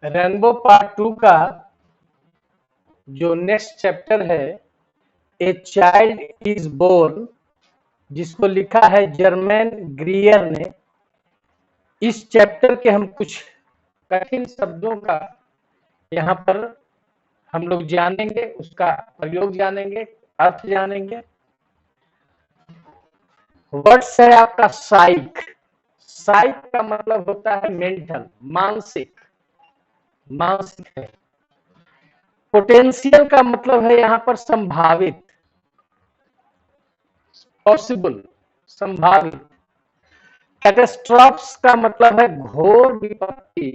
Rainbow part 2 का जो next chapter है, ए चाइल्ड इज बोर्न, जिसको लिखा है जर्मैन ग्रियर ने, इस चैप्टर के हम कुछ कठिन शब्दों का यहाँ पर हम लोग जानेंगे, उसका प्रयोग जानेंगे, अर्थ जानेंगे। वर्ड्स है आपका साइक। साइक का मतलब होता है मेंटल, मानसिक, मानसिक है। पोटेंशियल का मतलब है यहाँ पर संभावित, पॉसिबल, संभावित। कैटेस्ट्रॉफ्स का मतलब है घोर विपत्ति,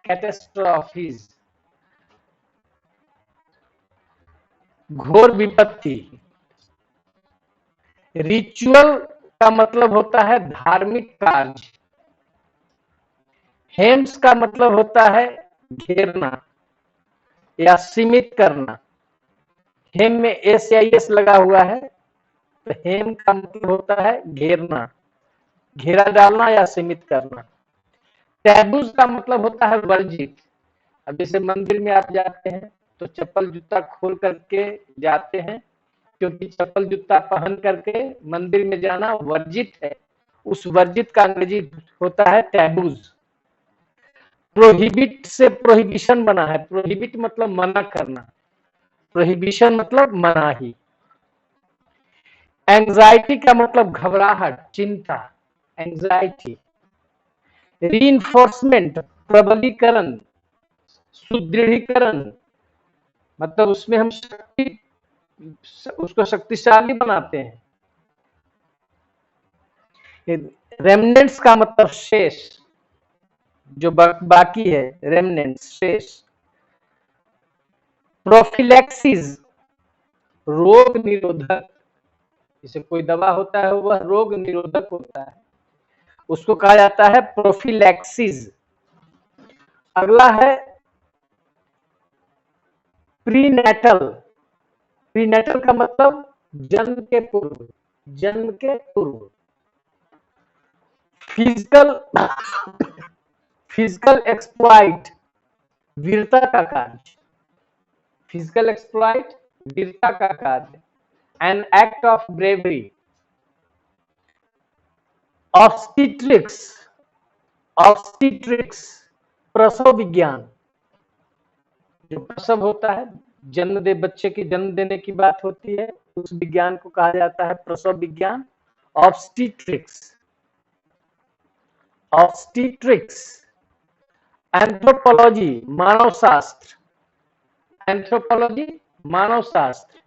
कैटेस्ट्रॉफीज, घोर विपत्ति। रिचुअल का मतलब होता है धार्मिक कार्य। हेम्स का मतलब होता है घेरना या सीमित करना। हेम में एस या एस लगा हुआ है, तो हेम का मतलब होता है घेरना, घेरा डालना या सीमित करना। टैबूज का मतलब होता है वर्जित। अब जैसे मंदिर में आप जाते हैं तो चप्पल जूता खोल करके जाते हैं, क्योंकि चप्पल जूता पहन करके मंदिर में जाना वर्जित है। उस वर्जित का अंग्रेजी होता है टैबूज। प्रोहिबिट से प्रोहिबिशन बना है। प्रोहिबिट मतलब मना करना, प्रोहिबिशन मतलब मनाही। एंजाइटी का मतलब घबराहट, चिंता, एंजाइटी। रीइंफोर्समेंट प्रबलीकरण, सुदृढ़ीकरण, मतलब उसमें हम शक्ति, उसको शक्तिशाली बनाते हैं। रेमनेंट्स का मतलब शेष, जो बाकी है, रेमनेंट्स, शेष। प्रोफिलैक्सिस रोग निरोधक, जैसे कोई दवा होता है वह रोग निरोधक होता है, उसको कहा जाता है प्रोफिलैक्सिस। अगला है प्रीनेटल। प्रीनेटल का मतलब जन्म के पूर्व, जन्म के पूर्व। फिजिकल, फिजिकल एक्सप्लॉइट वीरता का कार्य, फिजिकल एक्सप्लॉइट वीरता का कार्य। An act of bravery. Obstetrics, obstetrics प्रसव विज्ञान, जो प्रसव होता है, जन्म दे बच्चे की जन्म देने की बात होती है, उस विज्ञान को कहा जाता है प्रसव विज्ञान, ऑब्स्टिट्रिक्स, ऑब्स्टिट्रिक्स। एंथ्रोपोलॉजी मानव शास्त्र, एंथ्रोपोलॉजी मानव शास्त्र।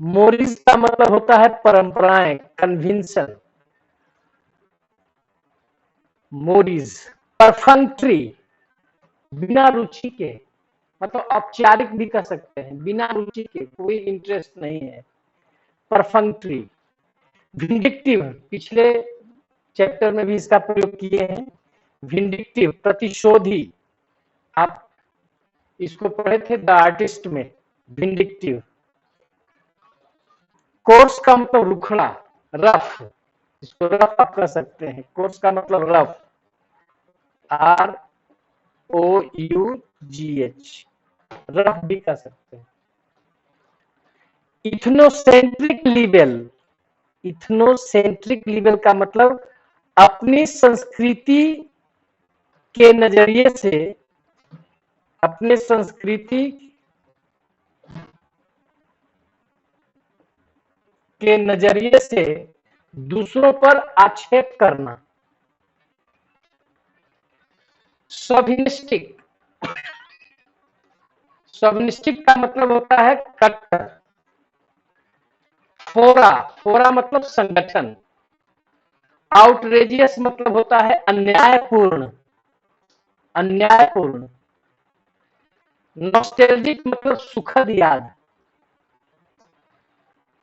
मोरिस का मतलब होता है परंपराएं, कन्विंशन, मोरिस। परफंक्ट्री बिना रुचि के, मतलब औपचारिक भी कह सकते हैं, बिना रुचि के, कोई इंटरेस्ट नहीं है, परफंक्ट्री। विंडिक्टिव पिछले चैप्टर में भी इसका प्रयोग किए हैं, विंडिक्टिव प्रतिशोधी, आप इसको पढ़े थे द आर्टिस्ट में, विंडिक्टिव। कोर्स का मतलब रुखड़ा, रफ, इसको रफ आप कह सकते हैं, कोर्स का मतलब रफ, ROUGH, रफ भी कह सकते हैं। इथनोसेंट्रिक लिबेल, इथनोसेंट्रिक लिबेल का मतलब अपनी संस्कृति के नजरिए से, अपने संस्कृति के नजरिए से दूसरों पर आक्षेप करना। शोविनिस्टिक, शोविनिस्टिक का मतलब होता है कट्टर। फोरा, फोरा मतलब संगठन। आउटरेजियस मतलब होता है अन्यायपूर्ण, अन्यायपूर्ण। नॉस्टैल्जिक मतलब सुखद याद।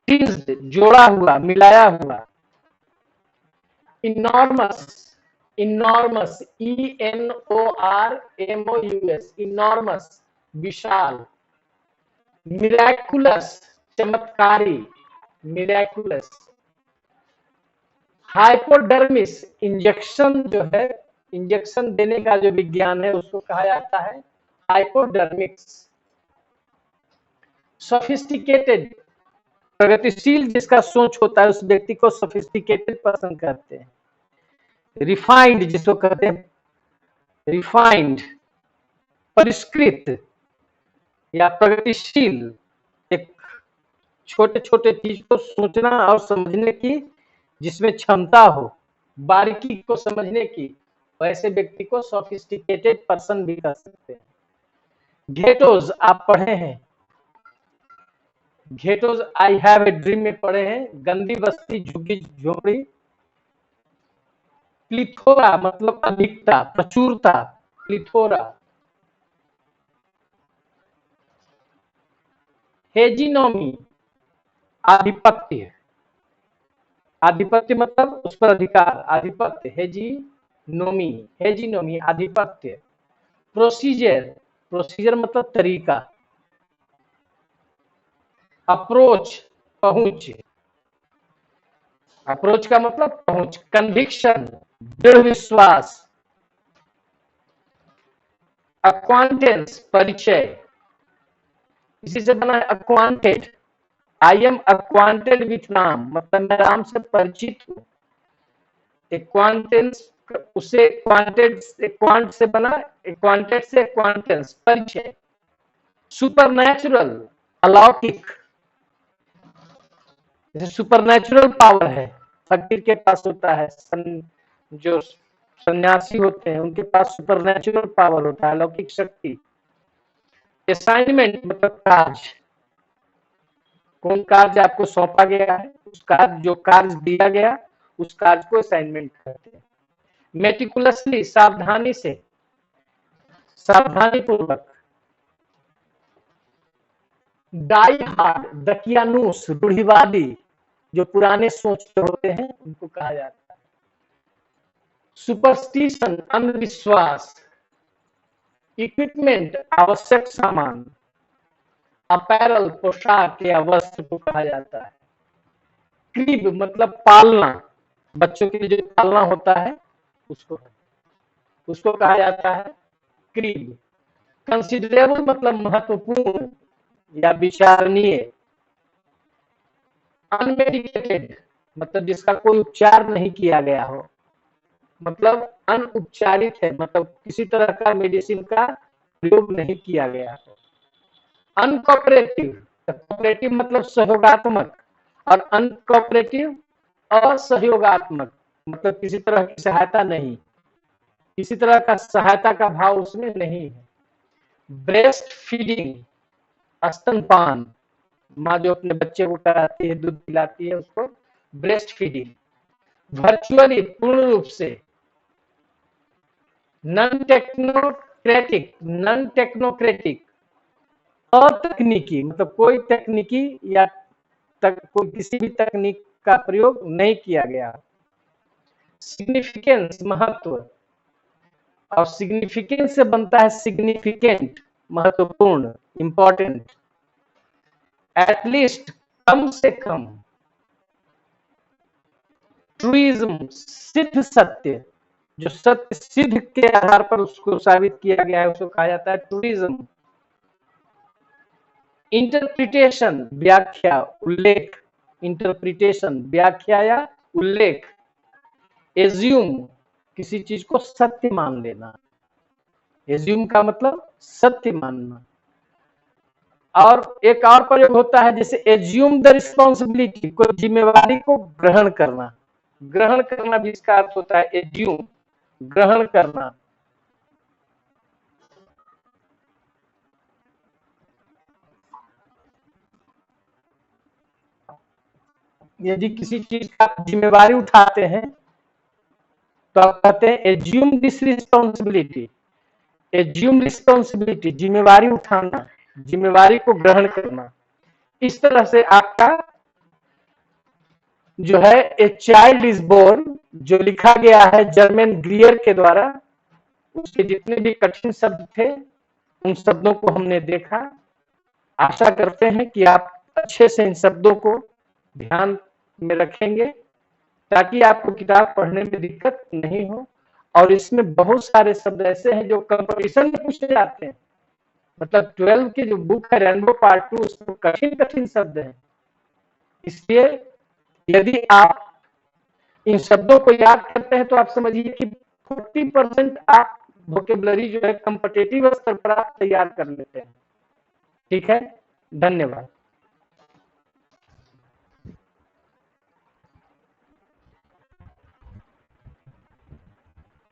टिंज्ड जोड़ा हुआ, मिलाया हुआ। इनॉर्मस, इनॉर्मस, ENORMOUS, इनॉर्मस विशाल। मिराकुलस चमत्कारी, मिराकुलस। हाइपोडर्मिस इंजेक्शन जो है इंजेक्शन देने का जो विज्ञान है उसको कहा जाता है हाइपोडर्मिक्स। सोफिस्टिकेटेड, प्रगतिशील जिसका सोच होता है उस व्यक्ति को सोफिस्टिकेटेड पर्सन कहते हैं। रिफाइंड जिसको कहते हैं रिफाइंड, परिष्कृत या प्रगतिशील, एक छोटे छोटे चीज को सोचना और समझने की जिसमें क्षमता हो, बारीकी को समझने की, वैसे व्यक्ति को सोफिस्टिकेटेड पर्सन भी कह सकते हैं। घेटोज आप पढ़े हैं, ghettos I have a dream में पढ़े हैं, गंदी बस्ती, झुग्गी झोपड़ी। प्लिथोरा मतलब अधिकता, प्रचुरता, प्लिथोरा। हेजिनोमी आधिपत्य, आधिपत्य मतलब उस पर अधिकार, आधिपत्य, हेजिनोमी, हेजिनोमी आधिपत्य। प्रोसीजर, प्रोसीजर मतलब तरीका। अप्रोच, पहुंच, अप्रोच का मतलब पहुंच। कन्विक्शन, दृढ़ विश्वास। अक्वांटेंस, परिचय, इसी से बना है अक्वांटेड। आई एम अक्वांटेड विथ राम, मतलब मैं राम से परिचित हूँ। एक्वांटेंस उसे क्वांटेड, क्वांट से बना, क्वांटेड से एक्वांटेंस, परिचय। सुपरनैचुरल, अलौकिक, जैसे सुपरनैचुरल पावर है फकीर के पास होता है, जो सन्यासी होते हैं उनके पास सुपरनैचुरल पावर होता है, अलौकिक शक्ति। असाइनमेंट मतलब कार्य, कौन कार्य आपको सौंपा गया है, उस कार्य, जो कार्य दिया गया उस कार्य को असाइनमेंट कहते हैं। मेटिकुलसली, सावधानी से, सावधानी पूर्वक। डाई हार्ड, दकियानूस, रूढ़िवादी, जो पुराने सोच के होते हैं उनको कहा जाता है। सुपरस्टिशन, अंधविश्वास। इक्विपमेंट, आवश्यक सामान। अपैरल, पोशाक या वस्त्र को कहा जाता है। क्रीब मतलब पालना, बच्चों के लिए जो पालना होता है उसको उसको कहा जाता है क्रीब। कंसिडरेबल मतलब महत्वपूर्ण या विचारणीय। अनमेडिकेटेड मतलब जिसका कोई उपचार नहीं किया गया हो, मतलब अनउपचारित है, मतलब किसी तरह का मेडिसिन का प्रयोग नहीं किया गया हो। अनकोऑपरेटिव, कोऑपरेटिव मतलब सहयोगात्मक, और अनकोऑपरेटिव असहयोगात्मक, मतलब किसी तरह की सहायता नहीं, किसी तरह का सहायता का भाव उसमें नहीं है। ब्रेस्ट फीडिंग, स्तनपान, माँ जो अपने बच्चे को कराती है, दूध पिलाती है, उसको ब्रेस्ट फीडिंग। वर्चुअली, पूर्ण रूप से। नॉन टेक्नोक्रेटिक, नॉन टेक्नोक्रेटिक, अतकनीकी, मतलब कोई तकनीकी या कोई किसी भी तकनीक का प्रयोग नहीं किया गया। सिग्निफिकेंस, महत्व, और सिग्निफिकेंस से बनता है सिग्निफिकेंट, महत्वपूर्ण, इंपॉर्टेंट। एटलीस्ट, कम से कम। ट्रूइज्म, सिद्ध सत्य, जो सत्य सिद्ध के आधार पर उसको साबित किया गया है उसको कहा जाता है ट्रूइज्म। इंटरप्रिटेशन, व्याख्या, उल्लेख, इंटरप्रिटेशन, व्याख्या या उल्लेख। एज्यूम, किसी चीज को सत्य मान लेना, एज्यूम का मतलब सत्य मानना। और एक और प्रयोग होता है जैसे एज्यूम द रिस्पॉन्सिबिलिटी, कोई जिम्मेवारी को ग्रहण करना, ग्रहण करना भी इसका अर्थ होता है एज्यूम, ग्रहण करना। यदि किसी चीज का जिम्मेवारी उठाते हैं तो आप कहते हैं assume this responsibility, assume responsibility, जिम्मेवारी उठाना, जिम्मेवारी को ग्रहण करना। इस तरह से आपका जो है ए चाइल्ड इज बोर्न, जो लिखा गया है जर्मन ग्रियर के द्वारा, उसके जितने भी कठिन शब्द थे उन शब्दों को हमने देखा। आशा करते हैं कि आप अच्छे से इन शब्दों को ध्यान में रखेंगे ताकि आपको किताब पढ़ने में दिक्कत नहीं हो और इसमें बहुत सारे शब्द ऐसे हैं जो कंपटीशन में पूछे जाते हैं। मतलब 12 की जो बुक है रेनबो पार्ट 2, उसमें कठिन कठिन शब्द हैं। इसलिए यदि आप इन शब्दों को याद करते हैं तो आप समझिए कि 40% आप वोकेबलरी जो है कॉम्पिटिटिव स्तर पर आप तैयार कर लेते हैं। ठीक है, धन्यवाद।